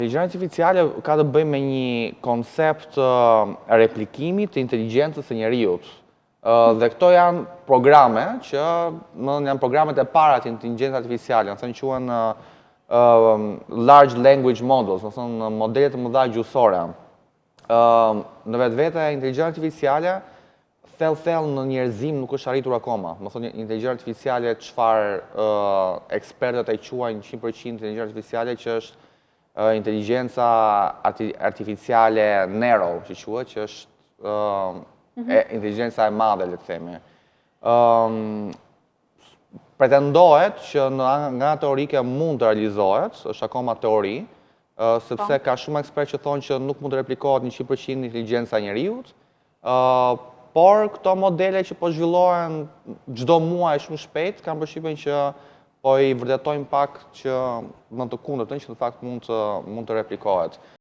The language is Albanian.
Inteligjenca artificiale ka të bëjë me një koncept replikimi të inteligjencës së njeriut. Dhe këto janë programe që janë programet e para të inteligjencës artificiale, në thënë quhen large language models, në thënë modelet të mëdha gjusore. Në vetvete inteligjenca artificiale thellë në njerëzim nuk është arritur akoma. Më thonë inteligjenca artificiale çfarë ekspertët e quajnë 100% inteligjenca artificiale që është inteligjenca artificiale narrow, që quhet, që është inteligjenca e madhe, le të themi. Pretendohet që nga teorike mund të realizohet, është akoma teori, sepse ka shumë ekspertë që thonë që nuk mund të replikohet 100% inteligjenca e njeriut, por këto modele që po zhvillohen çdo muaj shumë shpejt, kam përshtypjen që po i vërtetojnë pak që në të kundërtën që në fakt mund të replikohet.